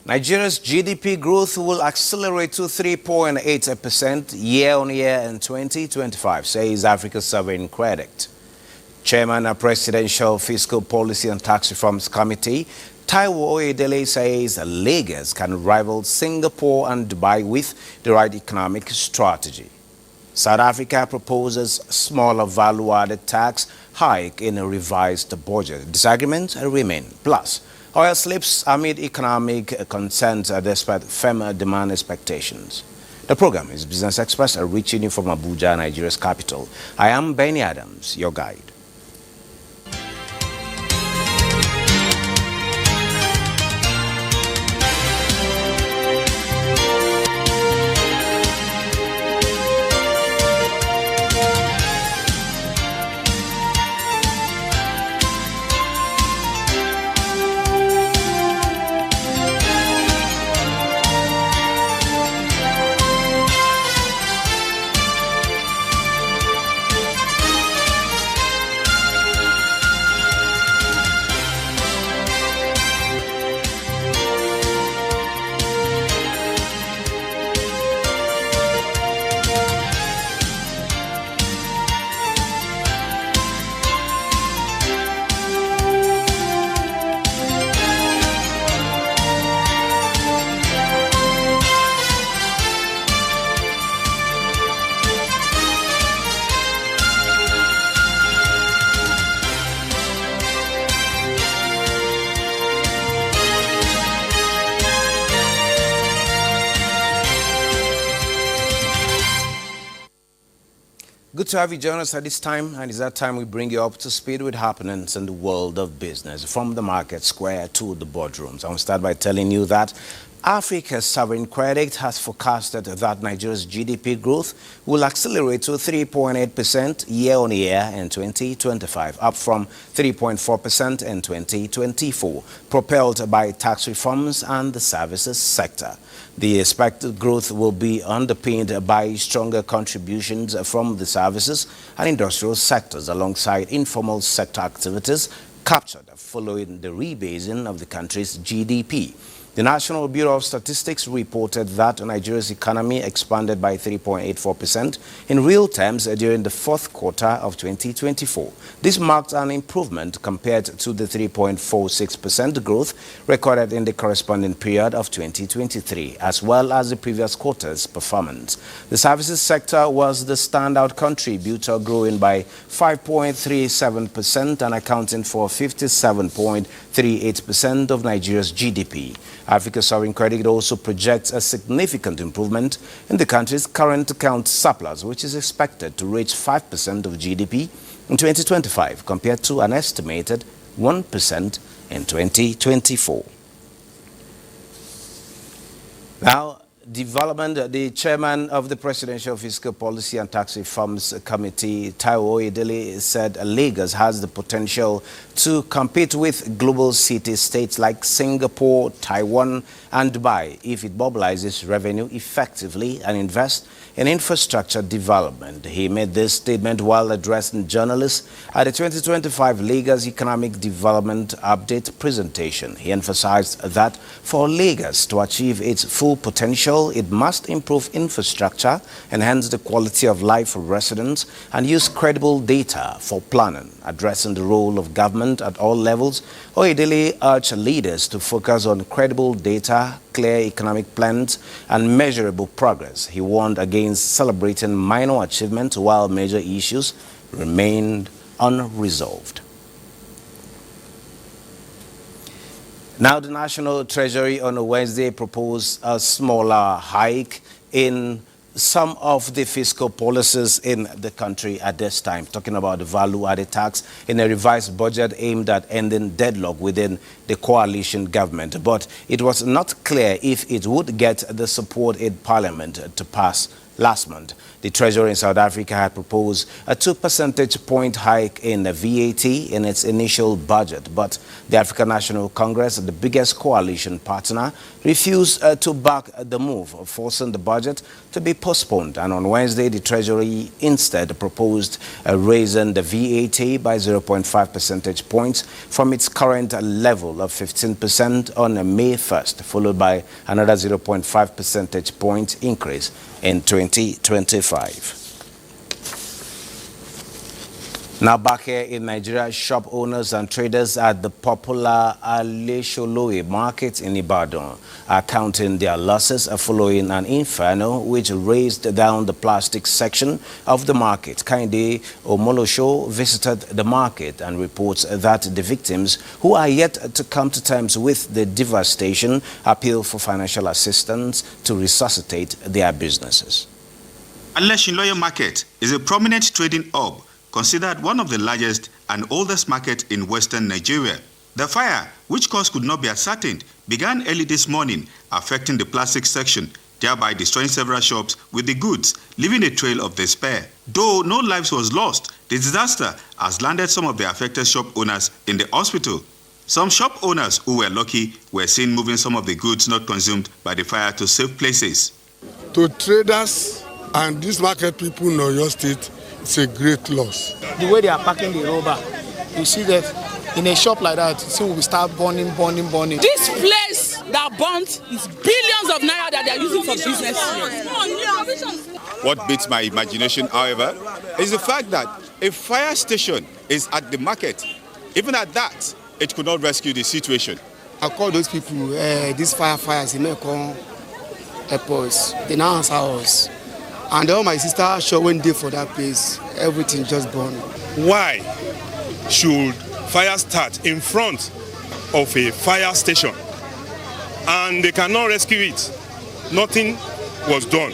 Nigeria's GDP growth will accelerate to 3.8% year-on-year in 2025, says Africa's Sovereign Credit. Chairman of Presidential Fiscal Policy and Tax Reforms Committee, Taiwo Oyedele, says Lagos can rival Singapore and Dubai with the right economic strategy. South Africa proposes smaller value-added tax hike in a revised budget. Disagreements remain. Plus, oil slips amid economic concerns despite firmer demand expectations. The program is Business Express, reaching you from Abuja, Nigeria's capital. I am Benny Adams, your guide. Good to have you join us at this time, and it's that time we bring you up to speed with happenings in the world of business, from the market square to the boardrooms. I will start by telling you that Africa's Sovereign Credit has forecasted that Nigeria's GDP growth will accelerate to 3.8% year-on-year in 2025, up from 3.4% in 2024, propelled by tax reforms and the services sector. The expected growth will be underpinned by stronger contributions from the services and industrial sectors alongside informal sector activities captured following the rebasing of the country's GDP. The National Bureau of Statistics reported that Nigeria's economy expanded by 3.84% in real terms during the fourth quarter of 2024. This marked an improvement compared to the 3.46% growth recorded in the corresponding period of 2023, as well as the previous quarter's performance. The services sector was the standout contributor, growing by 5.37% and accounting for 57.38% of Nigeria's GDP. Africa's Sovereign Credit also projects a significant improvement in the country's current account surplus, which is expected to reach 5% of GDP in 2025, compared to an estimated 1% in 2024. Now, development. The chairman of the Presidential Fiscal Policy and Tax Reforms Committee, Taiwo Oyedele, said Lagos has the potential to compete with global city-states like Singapore, Taiwan, and Dubai if it mobilizes revenue effectively and invests in infrastructure development. He made this statement while addressing journalists at the 2025 Lagos Economic Development Update presentation. He emphasized that for Lagos to achieve its full potential, it must improve infrastructure, enhance the quality of life for residents, and use credible data for planning. Addressing the role of government at all levels, Oyedele urged leaders to focus on credible data, clear economic plans, and measurable progress. He warned against celebrating minor achievements while major issues remained unresolved. Now, the National Treasury on a Wednesday proposed a smaller hike in some of the fiscal policies in the country at this time, talking about the value-added tax in a revised budget aimed at ending deadlock within the coalition government. But it was not clear if it would get the support in Parliament to pass Last month, the Treasury in South Africa had proposed a 2 percentage point hike in the VAT in its initial budget, but the African National Congress, the biggest coalition partner, refused to back the move, forcing the budget to be postponed. And on Wednesday, the Treasury instead proposed raising the VAT by 0.5 percentage points from its current level of 15% on May 1st, followed by another 0.5 percentage point increase in 2025. Now back here in Nigeria, shop owners and traders at the popular Alesholowe market in Ibadan are counting their losses following an inferno which raised down the plastic section of the market. Kainde Omolosho visited the market and reports that the victims, who are yet to come to terms with the devastation, appeal for financial assistance to resuscitate their businesses. Alesholowe market is a prominent trading hub, considered one of the largest and oldest markets in western Nigeria. The fire, which cause could not be ascertained, began early this morning, affecting the plastic section, thereby destroying several shops with the goods, leaving a trail of despair. Though no lives was lost, the disaster has landed some of the affected shop owners in the hospital. Some shop owners who were lucky were seen moving some of the goods not consumed by the fire to safe places. To traders and these market people in Oyo State, it's a great loss. The way they are packing the rubber, you see that in a shop like that, soon we start burning. This place that burnt is billions of naira that they are using for business. What beats my imagination, however, is the fact that a fire station is at the market. Even at that, it could not rescue the situation. I call those people, these firefighters, they may come help us. They now answer us. And all my sister sure went there for that place, everything just burned. Why should fire start in front of a fire station and they cannot rescue it? Nothing was done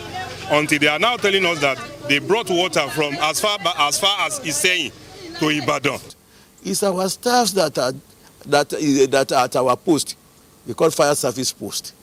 until they are now telling us that they brought water from as far as Iseyin to Ibadan. It's our staffs that are at our post, we call fire service post,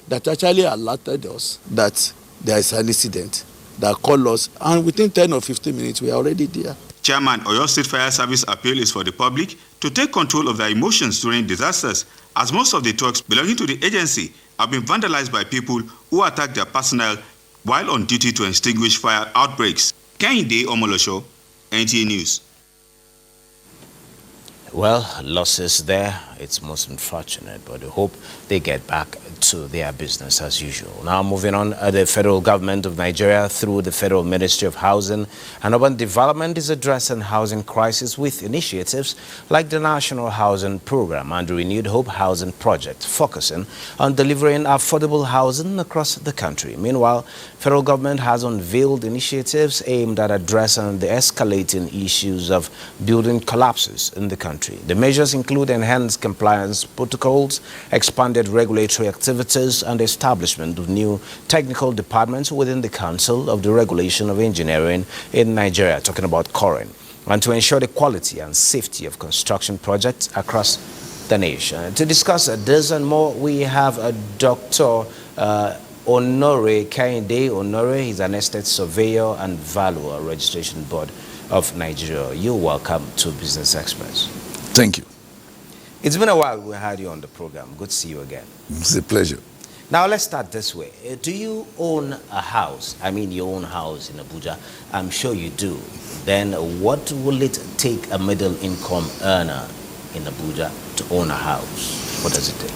that actually alerted us that there is an incident, that call us, and within 10 or 15 minutes, we are already there. Chairman Oyo State Fire Service appeal is for the public to take control of their emotions during disasters, as most of the trucks belonging to the agency have been vandalized by people who attack their personnel while on duty to extinguish fire outbreaks. Kainde Omolosho, NTA News. Well, losses there, it's most unfortunate, but we hope they get back to their business as usual. Now moving on, the federal government of Nigeria through the Federal Ministry of Housing and Urban Development is addressing housing crisis with initiatives like the National Housing Program and the Renewed Hope Housing Project, focusing on delivering affordable housing across the country. Meanwhile, federal government has unveiled initiatives aimed at addressing the escalating issues of building collapses in the country. The measures include enhanced compliance protocols, expanded regulatory activities, and the establishment of new technical departments within the Council of the Regulation of Engineering in Nigeria, talking about COREN, and to ensure the quality and safety of construction projects across the nation. To discuss this and more, we have Dr. Honore Kainde. Honore is an estate surveyor and valuer, Registration Board of Nigeria. You're welcome to Business Express. Thank you. It's been a while we had you on the program. Good to see you again. It's a pleasure. Now let's start this way. Do you own a house? I mean your own house in Abuja. I'm sure you do. Then what will it take a middle income earner in Abuja to own a house? What does it take?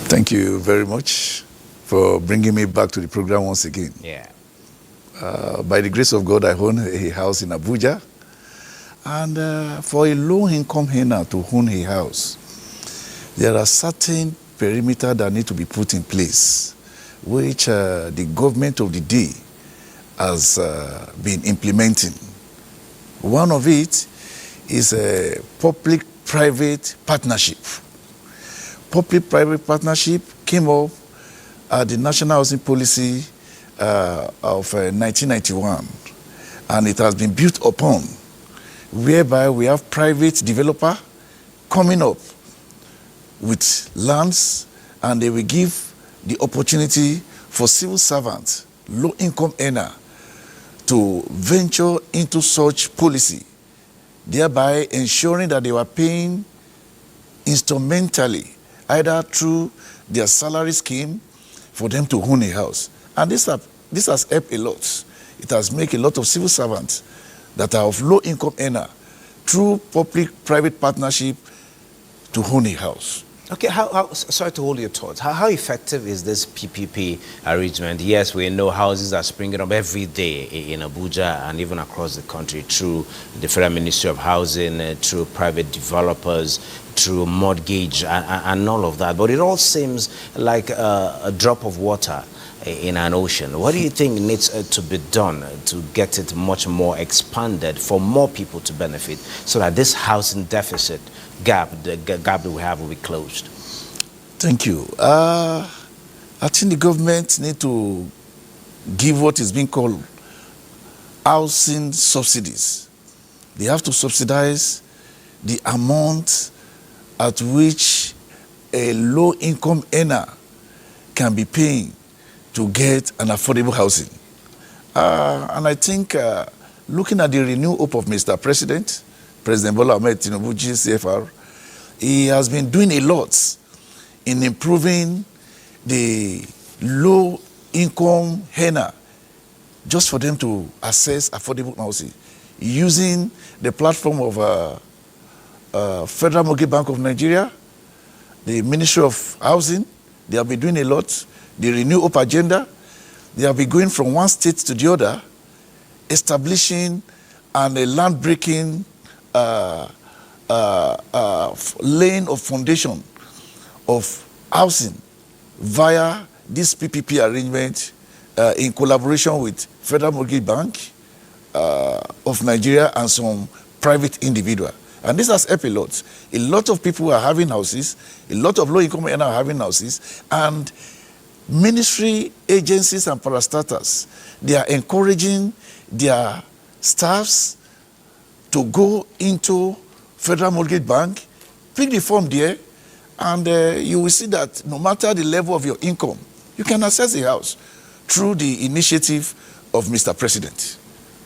Thank you very much for bringing me back to the program once again. Yeah. By the grace of God, I own a house in Abuja. And for a low-income earner to own a house, there are certain perimeters that need to be put in place, which the government of the day has been implementing. One of it is a public-private partnership. Public-private partnership came up at the National Housing Policy of 1991, and it has been built upon, whereby we have private developer coming up with lands, and they will give the opportunity for civil servants low-income earner to venture into such policy, thereby ensuring that they were paying instrumentally, either through their salary scheme, for them to own a house. And this has helped a lot. It has made a lot of civil servants that are of low-income earner through public-private partnership to own a house. Okay, sorry to hold your thoughts. How effective is this PPP arrangement? Yes, we know houses are springing up every day in Abuja and even across the country through the Federal Ministry of Housing, through private developers, through mortgage and all of that. But it all seems like a drop of water in an ocean. What do you think needs to be done to get it much more expanded for more people to benefit so that this housing deficit gap, the gap that we have, will be closed? Thank you. I think the government need to give what is being called housing subsidies. They have to subsidize the amount at which a low-income earner can be paying to get an affordable housing. And I think looking at the renewed hope of Mr. President Bola Ahmed Tinubu, GCFR, he has been doing a lot in improving the low-income earner just for them to access affordable housing using the platform of Federal Mortgage Bank of Nigeria, the Ministry of Housing. They have been doing a lot. The Renew Hope agenda, they have been going from one state to the other, establishing a land-breaking laying of foundation of housing via this PPP arrangement in collaboration with Federal Mortgage Bank of Nigeria and some private individual. And this has helped a lot. A lot of people are having houses, a lot of low-income earners are having houses, and ministry agencies and parastatals, they are encouraging their staffs to go into Federal Mortgage Bank, pick the form there, and you will see that no matter the level of your income, you can access a house through the initiative of Mr. President.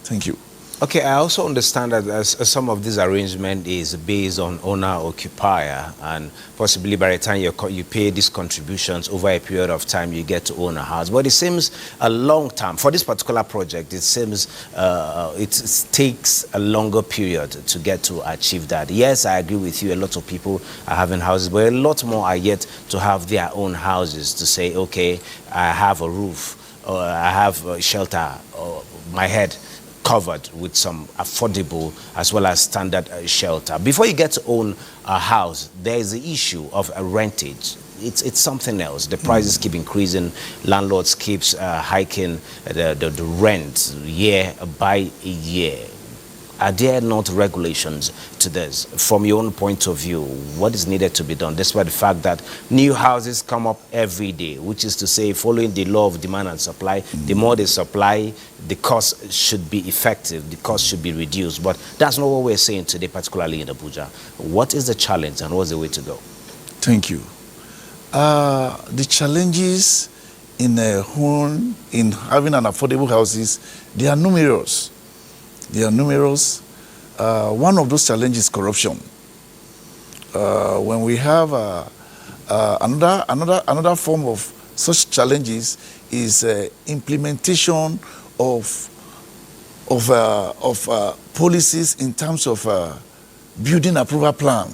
Thank you. Okay, I also understand that some of this arrangement is based on owner-occupier, and possibly by the time you pay these contributions over a period of time, you get to own a house. But it seems a long time. For this particular project, it seems it takes a longer period to get to achieve that. Yes, I agree with you. A lot of people are having houses, but a lot more are yet to have their own houses to say, okay, I have a roof, or I have a shelter, or my head covered with some affordable as well as standard shelter. Before you get to own a house, there is the issue of a rentage. It's something else. The prices keep increasing. Landlords keeps hiking the rent year by year. Are there not regulations to this? From your own point of view, what is needed to be done, despite the fact that new houses come up every day, which is to say, following the law of demand and supply, the more they supply, the cost should be effective, the cost should be reduced. But that's not what we're saying today, particularly in Abuja. What is the challenge and what's the way to go? Thank you. The challenges in having an affordable houses, they are numerous. They are numerous. One of those challenges is corruption. When we have another form of such challenges is implementation of policies in terms of building approval plan.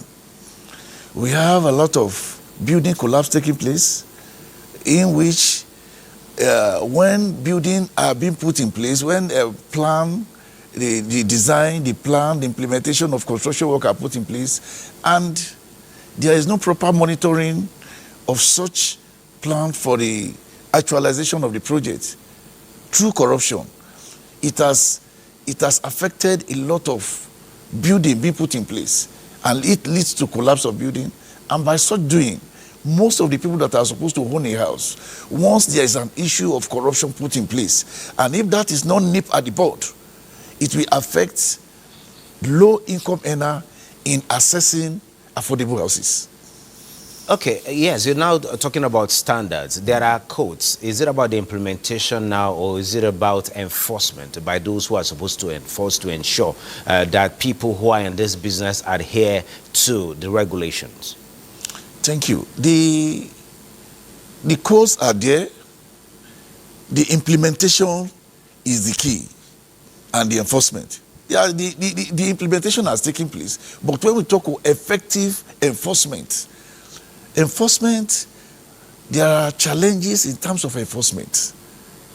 We have a lot of building collapse taking place, in which when building are being put in place, when a plan, the design, the plan, the implementation of construction work are put in place, and there is no proper monitoring of such plan for the actualization of the project through corruption. It has affected a lot of building being put in place, and it leads to collapse of building. And by such doing, most of the people that are supposed to own a house, once there is an issue of corruption put in place, and if that is not nipped at the bud, it will affect low-income earner in accessing affordable houses. Okay, yes, you're now talking about standards. There are codes. Is it about the implementation now, or is it about enforcement by those who are supposed to enforce to ensure that people who are in this business adhere to the regulations? Thank you. The codes are there. The implementation is the key, and the enforcement. Yeah, the implementation has taken place. But when we talk of effective enforcement, there are challenges in terms of enforcement,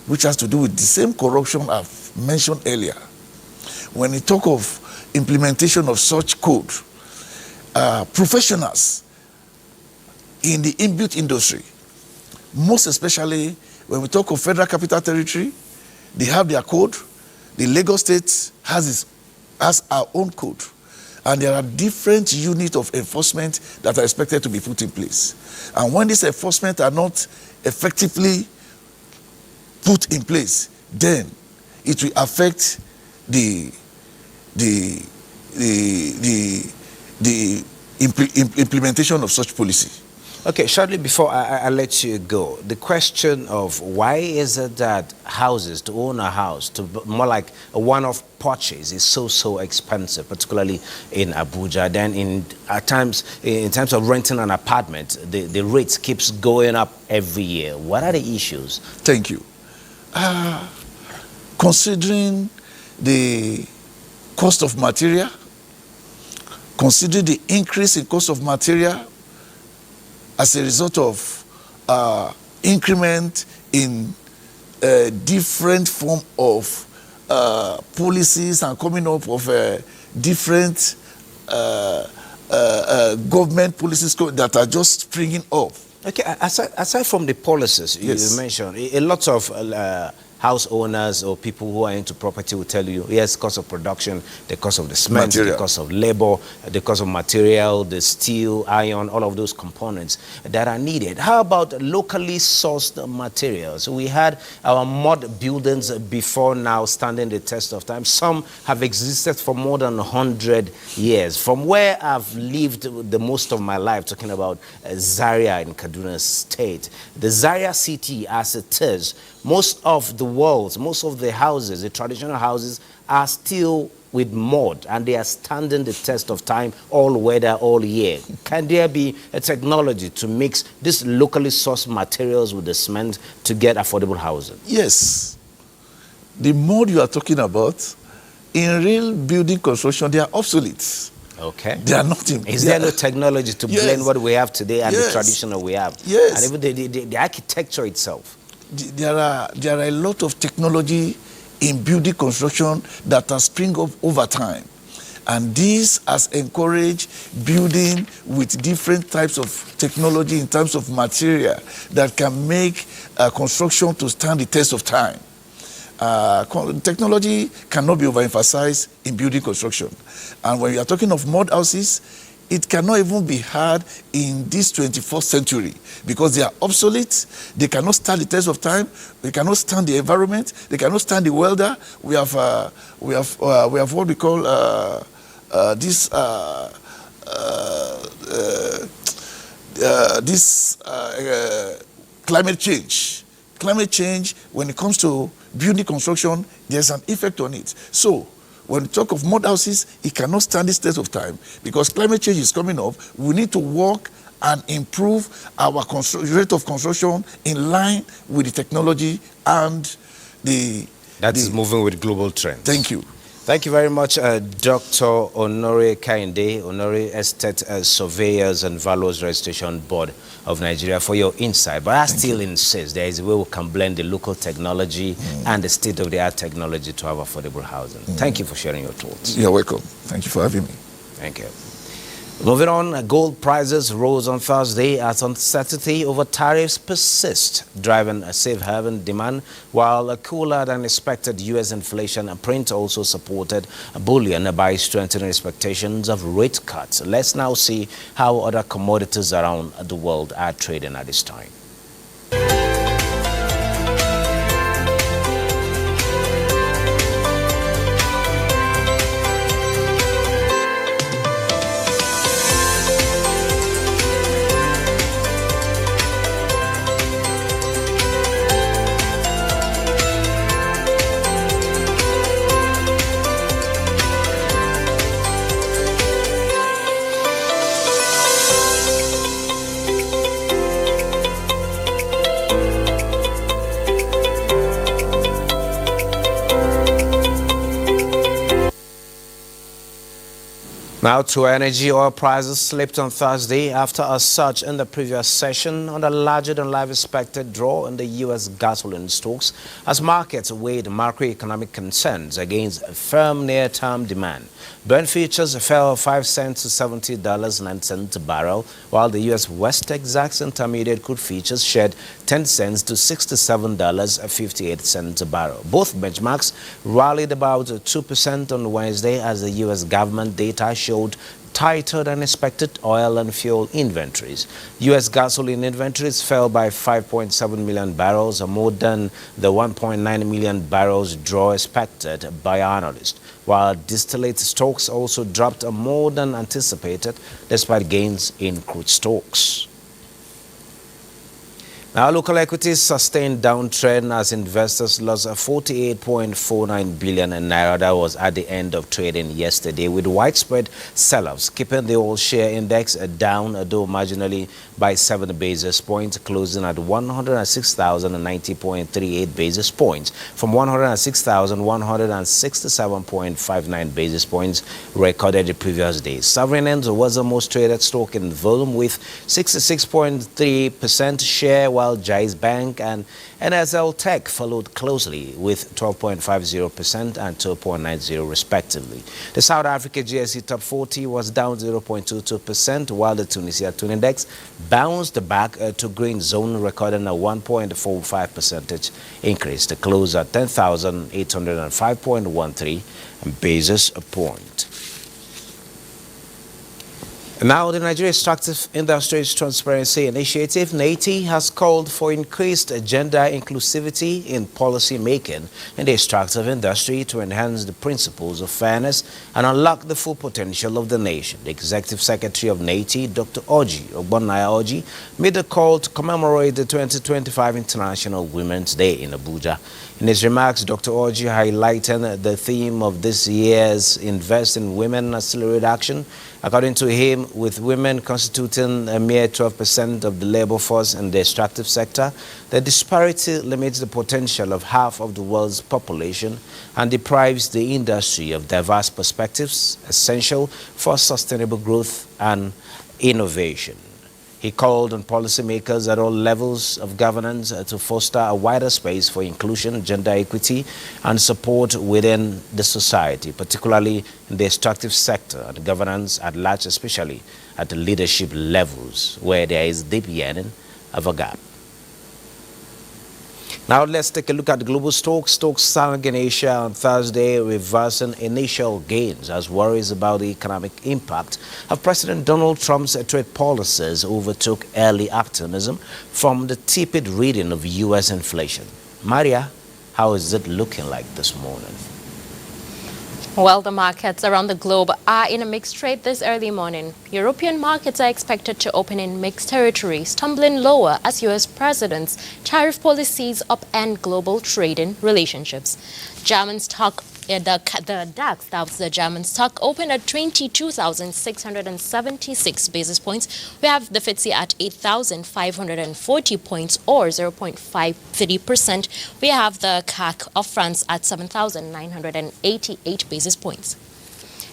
which has to do with the same corruption I've mentioned earlier. When we talk of implementation of such code, professionals in the inbuilt industry, most especially when we talk of Federal Capital Territory, they have their code. The Lagos State has our own code. And there are different units of enforcement that are expected to be put in place. And when these enforcement are not effectively put in place, then it will affect the implementation of such policy. Okay, shortly before I let you go, the question of why is it that houses, to own a house, to more like a one-off purchase, is so expensive, particularly in Abuja. Then at times, in terms of renting an apartment, the rates keeps going up every year. What are the issues? Thank you. Considering the cost of material, considering the increase in cost of material as a result of increment in different form of policies and coming up of different government policies that are just springing up. Okay, aside from the policies you mentioned, a lot of house owners or people who are into property will tell you, yes, cost of production, the cost of the cement, the cost of labor, the cost of material, the steel, iron, all of those components that are needed. How about locally sourced materials? We had our mud buildings before now standing the test of time. Some have existed for more than 100 years. From where I've lived the most of my life, talking about Zaria in Kaduna State, the Zaria city as it is, most of the houses, the traditional houses, are still with mud, and they are standing the test of time, all weather, all year. Can there be a technology to mix these locally sourced materials with the cement to get affordable housing? Yes. The mud you are talking about, in real building construction, they are obsolete. Okay. They are not in. Is there no technology to blend what we have today and the traditional we have? Yes. And even the architecture itself? There are a lot of technology in building construction that has spring up over time, and this has encouraged building with different types of technology in terms of material that can make construction to stand the test of time. Technology cannot be overemphasized in building construction, and when you are talking of mud houses, it cannot even be had in this 21st century because they are obsolete. They cannot stand the test of time. They cannot stand the environment. They cannot stand the weather. We have what we call climate change. Climate change, when it comes to building construction, there's an effect on it. So when we talk of mud houses, it cannot stand this test of time because climate change is coming up. We need to work and improve our rate of construction in line with the technology and That is moving with global trends. Thank you. Thank you very much, Dr. Honore Kainde, Honore Estate Surveyors and Values Registration Board of Nigeria, for your insight. But I still insist there is a way we can blend the local technology and the state-of-the-art technology to have affordable housing. Thank you for sharing your thoughts. You're welcome. Thank you for having me. Thank you. Moving on, gold prices rose on Thursday as uncertainty over tariffs persist, driving a safe haven demand, while a cooler than expected U.S. inflation print also supported bullion by strengthening expectations of rate cuts. Let's now see how other commodities around the world are trading at this time. Now to energy. Oil prices slipped on Thursday after a surge in the previous session on a larger than life expected draw in the U.S. gasoline stocks as markets weighed macroeconomic concerns against firm near-term demand. Brent futures fell 5 cents to $70.09 a barrel, while the U.S. West Texas Intermediate crude futures shed 10 cents to $67.58 a barrel. Both benchmarks rallied about 2% on Wednesday as the U.S. government data showed tighter than expected oil and fuel inventories. U.S. gasoline inventories fell by 5.7 million barrels, or more than the 1.9 million barrels draw expected by analysts, while distillate stocks also dropped more than anticipated despite gains in crude stocks. Now, local equities sustained downtrend as investors lost 48.49 billion naira. That was at the end of trading yesterday, with widespread sell-offs keeping the all share index down, though marginally by 7 basis points, closing at 106,090.38 basis points from 106,167.59 basis points recorded the previous day. Sovereign was the most traded stock in volume with 66.3% share, while Jais Bank and NSL Tech followed closely with 12.50% and 2.90% respectively. The South Africa GSE Top 40 was down 0.22%, while the Tunisia Tune Index bounced back to green zone, recording a 1.45% increase to close at 10,805.13 basis point. Now, the Nigerian Extractive Industries Transparency Initiative, NTA, has called for increased gender inclusivity in policy making in the extractive industry to enhance the principles of fairness and unlock the full potential of the nation. The Executive Secretary of NTA, Dr. Ogbonnaya, made a call to commemorate the 2025 International Women's Day in Abuja. In his remarks, Dr. Oji highlighted the theme of this year's Invest in Women Accelerate Action. According to him, with women constituting a mere 12% of the labor force in the extractive sector, the disparity limits the potential of half of the world's population and deprives the industry of diverse perspectives essential for sustainable growth and innovation. He called on policymakers at all levels of governance to foster a wider space for inclusion, gender equity, and support within the society, particularly in the extractive sector and governance at large, especially at the leadership levels, where there is deep yearning of a gap. Now let's take a look at the global stocks. Stocks sank in Asia on Thursday, reversing initial gains as worries about the economic impact of President Donald Trump's trade policies overtook early optimism from the tepid reading of U.S. inflation. Maria, how is it looking like this morning? Well, the markets around the globe are in a mixed trade this early morning. European markets are expected to open in mixed territory, stumbling lower as U.S. President's tariff policies upend global trading relationships. German stock, the DAX, that's the German stock, opened at 22,676 basis points. We have the FTSE at 8,540 points, or 0.53%. We have the CAC of France at 7,988 basis points.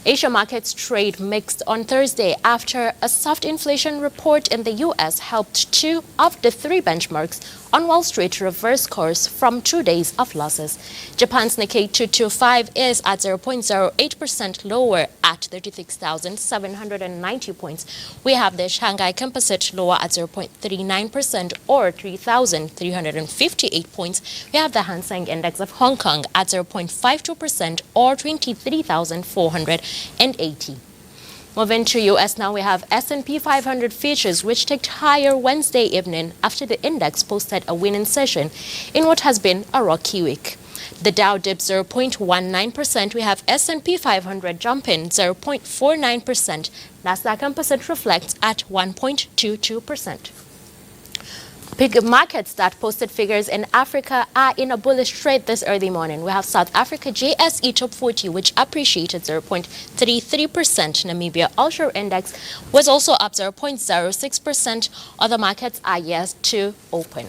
Asia markets trade mixed on Thursday after a soft inflation report in the U.S. helped 2 of the 3 benchmarks on Wall Street reverse course from 2 days of losses. Japan's Nikkei 225 is at 0.08% lower at 36,790 points. We have the Shanghai Composite lower at 0.39%, or 3,358 points. We have the Hang Seng Index of Hong Kong at 0.52%, or 23,480. Moving to U.S. now, we have S&P 500 futures, which ticked higher Wednesday evening after the index posted a winning session in what has been a rocky week. The Dow dipped 0.19%. We have S&P 500 jumping 0.49%. Nasdaq Composite reflects at 1.22%. Big markets that posted figures in Africa are in a bullish trade this early morning. We have South Africa JSE Top 40, which appreciated 0.33%. Namibia Offshore Index was also up 0.06%. Other markets are yet to open.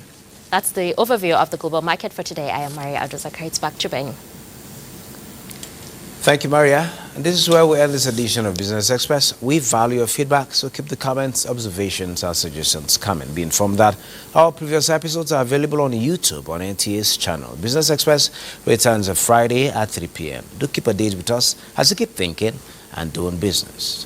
That's the overview of the global market for today. I am Maria Adozakar. It's back to Ben. Thank you, Maria. And this is where we end this edition of Business Express. We value your feedback, so keep the comments, observations, and suggestions coming. Be informed that our previous episodes are available on YouTube on NTA's channel. Business Express returns on Friday at 3 p.m. Do keep a date with us as you keep thinking and doing business.